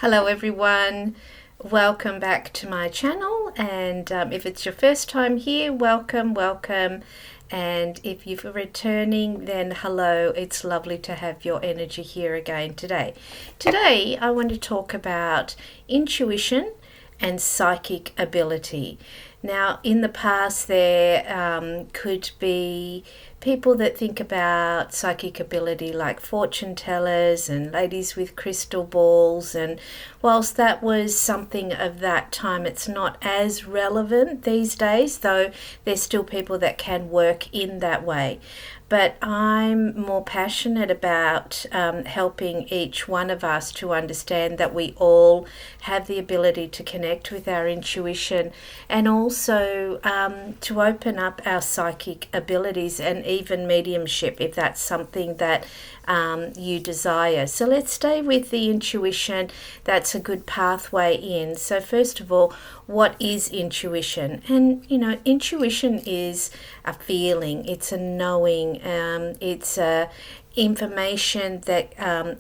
Hello everyone, welcome back to my channel, and if it's your first time here, welcome, and if you're returning, then hello. It's lovely to have your energy here again today. Today I want to talk about intuition and psychic ability. Now, in the past, there could be people that think about psychic ability like fortune tellers and ladies with crystal balls, and whilst that was something of that time, it's not as relevant these days, though there's still people that can work in that way. But I'm more passionate about helping each one of us to understand that we all have the ability to connect with our intuition, and also to open up our psychic abilities and even mediumship if that's something that you desire. So let's stay with the intuition. That's a good pathway in. So first of all, what is intuition? And intuition is a feeling, it's a knowing, it's a information that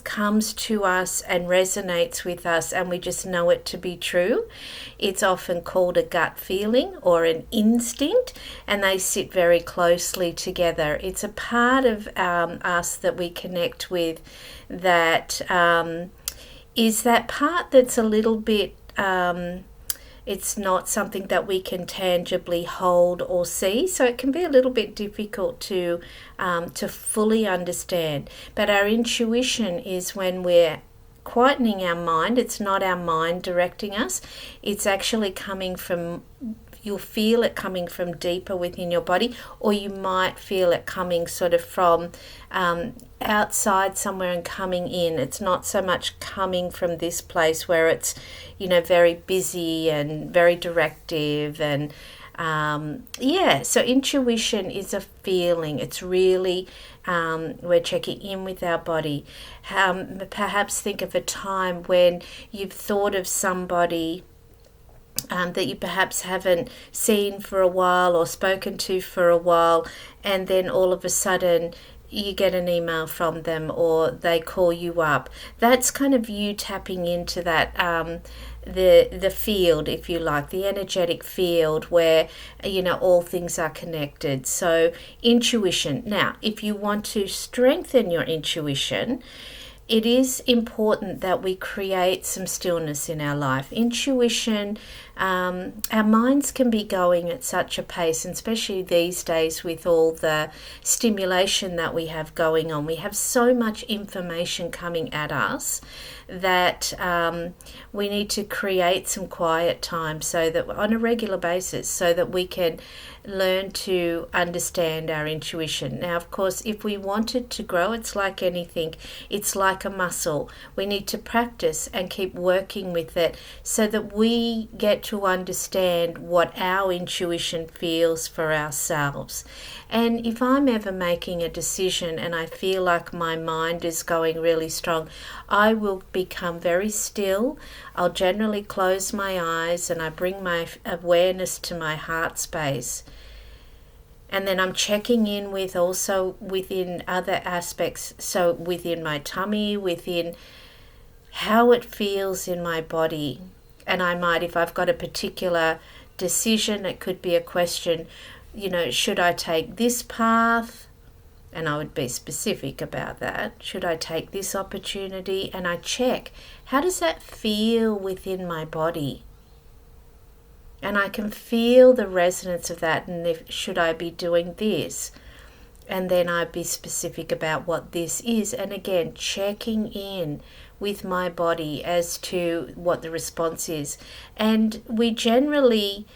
comes to us and resonates with us, and we just know it to be true. It's often called a gut feeling or an instinct, and they sit very closely together. It's a part of us that we connect with that is that part that's a little bit it's not something that we can tangibly hold or see, so it can be a little bit difficult to fully understand. But our intuition is when we're quietening our mind. It's not our mind directing us. It's actually coming from, you'll feel it coming from deeper within your body, or you might feel it coming sort of from outside somewhere and coming in. It's not so much coming from this place where it's, very busy and very directive. And so intuition is a feeling. It's really, we're checking in with our body. Perhaps think of a time when you've thought of somebody that you perhaps haven't seen for a while or spoken to for a while, and then all of a sudden you get an email from them or they call you up. That's kind of you tapping into that the field, if you like, the energetic field where all things are connected. So intuition. Now, if you want to strengthen your intuition, it is important that we create some stillness in our life. Intuition, our minds can be going at such a pace, and especially these days with all the stimulation that we have going on. We have so much information coming at us that we need to create some quiet time so that on a regular basis, so that we can learn to understand our intuition. Now, of course, if we want it to grow, it's like anything. It's like a muscle. We need to practice and keep working with it so that we get to understand what our intuition feels for ourselves. And if I'm ever making a decision and I feel like my mind is going really strong, I will become very still. I'll generally close my eyes and I bring my awareness to my heart space. And then I'm checking in with also within other aspects, so within my tummy, within how it feels in my body. And I might, if I've got a particular decision, it could be a question, should I take this path? And I would be specific about that. Should I take this opportunity? And I check, how does that feel within my body? And I can feel the resonance of that, and should I be doing this? And then I'd be specific about what this is. And again, checking in with my body as to what the response is. And we generally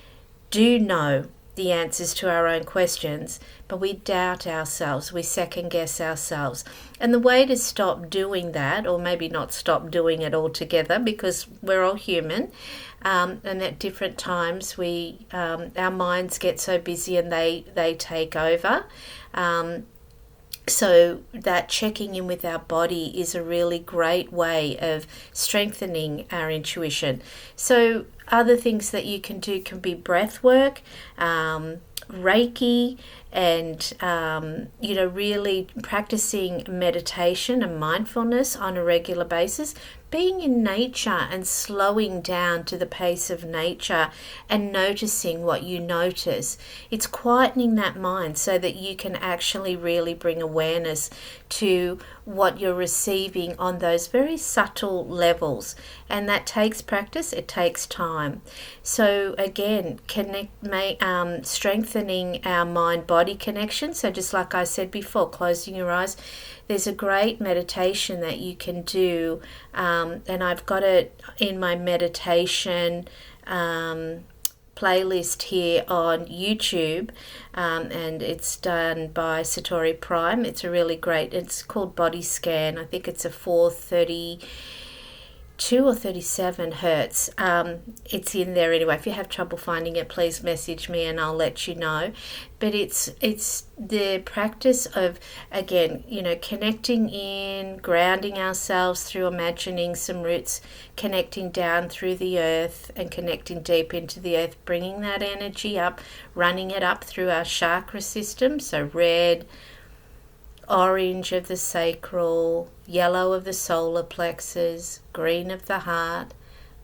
do know the answers to our own questions, but we doubt ourselves, we second guess ourselves. And the way to stop doing that, or maybe not stop doing it altogether, because we're all human, and at different times our minds get so busy and they take over. So that checking in with our body is a really great way of strengthening our intuition. So other things that you can do can be breath work, Reiki, and really practicing meditation and mindfulness on a regular basis. being in nature and slowing down to the pace of nature and noticing what you notice. It's quietening that mind so that you can actually really bring awareness to what you're receiving on those very subtle levels. And that takes practice, it takes time. So again, strengthening our mind-body connection. So just like I said before, closing your eyes, there's a great meditation that you can do, and I've got it in my meditation playlist here on YouTube, and it's done by Satori Prime. It's a really great, it's called Body Scan. I think it's a 432 or 37 hertz. It's in there anyway. If you have trouble finding it, please message me and I'll let you know. But it's the practice of, again, connecting in, grounding ourselves through imagining some roots, connecting down through the earth and connecting deep into the earth, bringing that energy up, running it up through our chakra system. So red, orange of the sacral, yellow of the solar plexus, green of the heart,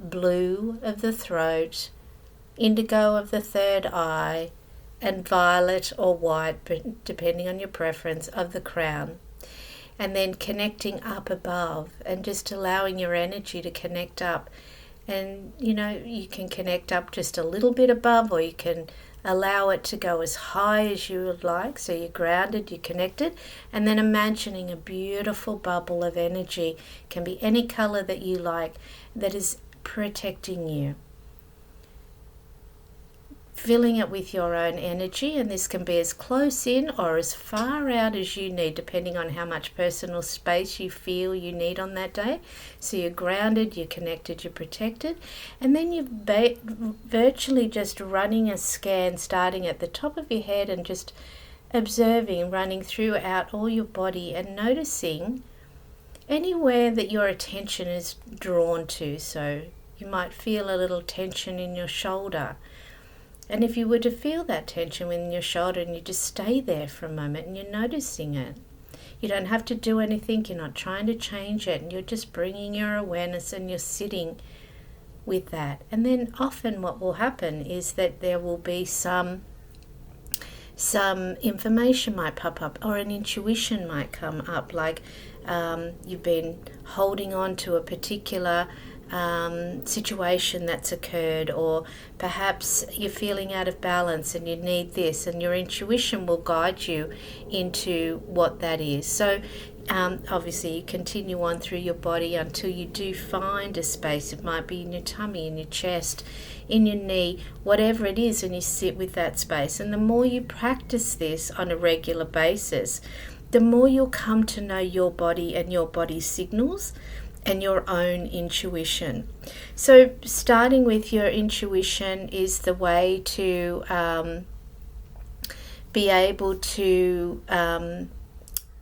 blue of the throat, indigo of the third eye, and violet or white, depending on your preference, of the crown. And then connecting up above and just allowing your energy to connect up. And you can connect up just a little bit above, or you can allow it to go as high as you would like. So you're grounded, you're connected, and then imagining a beautiful bubble of energy, can be any color that you like, that is protecting you. Filling it with your own energy, and this can be as close in or as far out as you need, depending on how much personal space you feel you need on that day. So you're grounded, you're connected, you're protected, and then you're virtually just running a scan, starting at the top of your head and just observing, running throughout all your body and noticing anywhere that your attention is drawn to. So you might feel a little tension in your shoulder. And if you were to feel that tension in your shoulder and you just stay there for a moment and you're noticing it, you don't have to do anything, you're not trying to change it, and you're just bringing your awareness and you're sitting with that. And then often what will happen is that there will be some information might pop up, or an intuition might come up, like you've been holding on to a particular situation that's occurred, or perhaps you're feeling out of balance and you need this, and your intuition will guide you into what that is. So obviously you continue on through your body until you do find a space. It might be in your tummy, in your chest, in your knee, whatever it is, and you sit with that space. And the more you practice this on a regular basis, the more you'll come to know your body and your body signals and your own intuition. So starting with your intuition is the way to be able to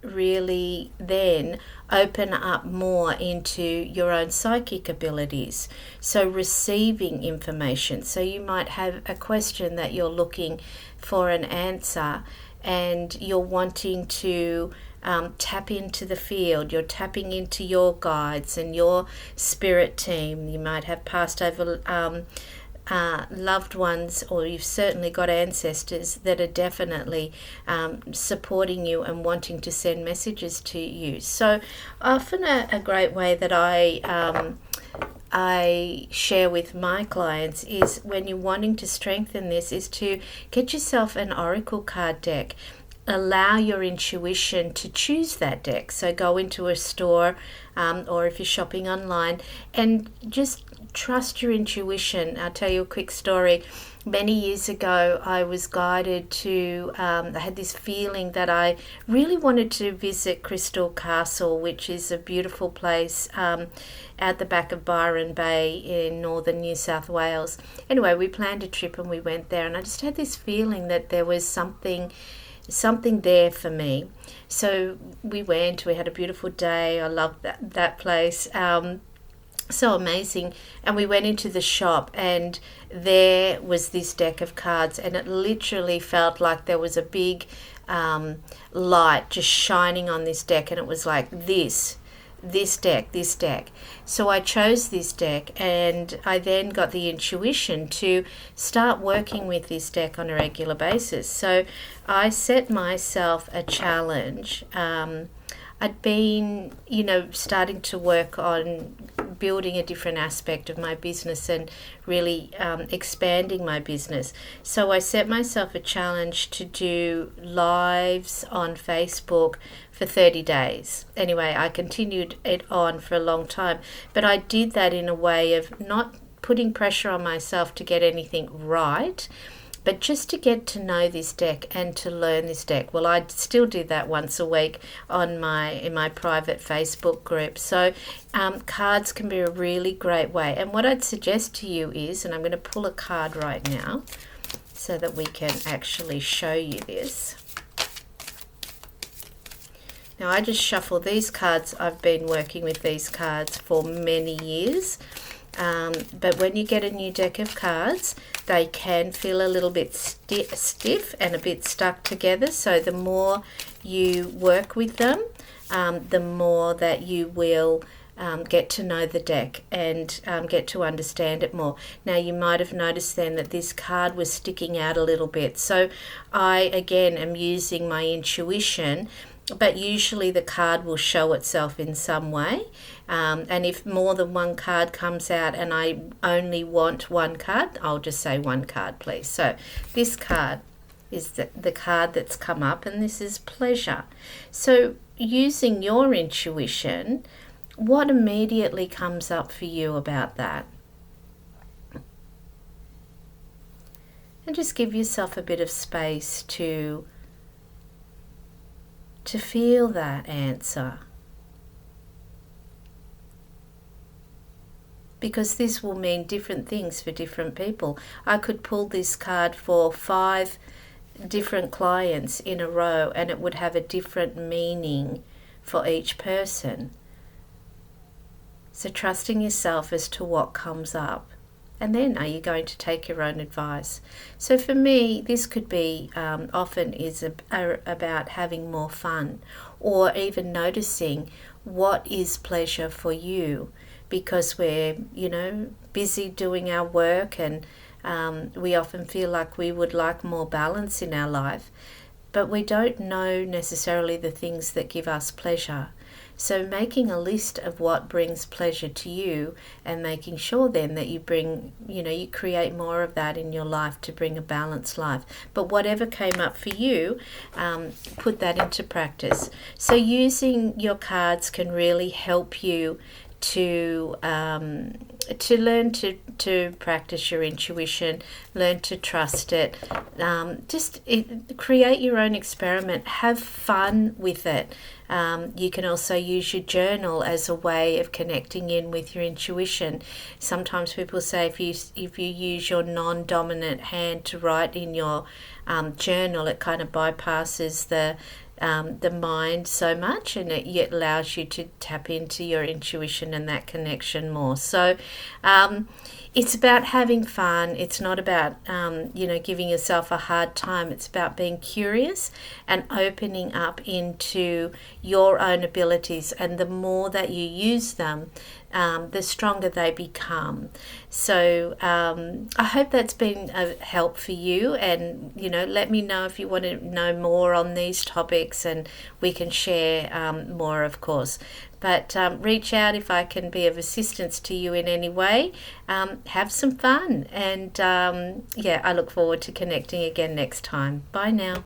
really then open up more into your own psychic abilities. So receiving information. So you might have a question that you're looking for an answer, and you're wanting to tap into the field. You're tapping into your guides and your spirit team. You might have passed over loved ones, or you've certainly got ancestors that are definitely supporting you and wanting to send messages to you. So often a great way that I share with my clients is, when you're wanting to strengthen this, is to get yourself an oracle card deck. Allow your intuition to choose that deck. So go into a store, or if you're shopping online, and just trust your intuition. I'll tell you a quick story. Many years ago, I was guided to, I had this feeling that I really wanted to visit Crystal Castle, which is a beautiful place at the back of Byron Bay in northern New South Wales. Anyway, we planned a trip and we went there, and I just had this feeling that there was something there for me. So we went, we had a beautiful day. I loved that place. So amazing. And we went into the shop, and there was this deck of cards, and it literally felt like there was a big light just shining on this deck, and it was like this this deck. So I chose this deck, and I then got the intuition to start working with this deck on a regular basis. So I set myself a challenge. I'd been, starting to work on building a different aspect of my business and really expanding my business. So I set myself a challenge to do lives on Facebook for 30 days. Anyway, I continued it on for a long time, but I did that in a way of not putting pressure on myself to get anything right, but just to get to know this deck and to learn this deck. Well, I still do that once a week in my private Facebook group. So cards can be a really great way. And what I'd suggest to you is, and I'm going to pull a card right now so that we can actually show you this. Now, I just shuffle these cards. I've been working with these cards for many years. But when you get a new deck of cards, they can feel a little bit stiff and a bit stuck together. So the more you work with them, the more that you will get to know the deck and get to understand it more. Now, you might have noticed then that this card was sticking out a little bit. So I, again, am using my intuition, but usually the card will show itself in some way. And if more than one card comes out and I only want one card, I'll just say one card, please. So this card is the card that's come up, and this is pleasure. So using your intuition, what immediately comes up for you about that? And just give yourself a bit of space to feel that answer. Because this will mean different things for different people. I could pull this card for 5 different clients in a row, and it would have a different meaning for each person. So trusting yourself as to what comes up. And then are you going to take your own advice? So for me, this could be often is about having more fun, or even noticing what is pleasure for you, because we're, busy doing our work, and we often feel like we would like more balance in our life, but we don't know necessarily the things that give us pleasure. So making a list of what brings pleasure to you, and making sure then that you bring, you create more of that in your life to bring a balanced life. But whatever came up for you, put that into practice. So using your cards can really help you to learn to practice your intuition, learn to trust it, create your own experiment, have fun with it. You can also use your journal as a way of connecting in with your intuition. Sometimes people say if you use your non-dominant hand to write in your journal, it kind of bypasses the mind so much, and it allows you to tap into your intuition and that connection more. So it's about having fun. It's not about giving yourself a hard time. It's about being curious and opening up into your own abilities, and the more that you use them, the stronger they become. So I hope that's been a help for you, and let me know if you want to know more on these topics, and we can share more, of course. But reach out if I can be of assistance to you in any way. Have some fun, and I look forward to connecting again next time. Bye now.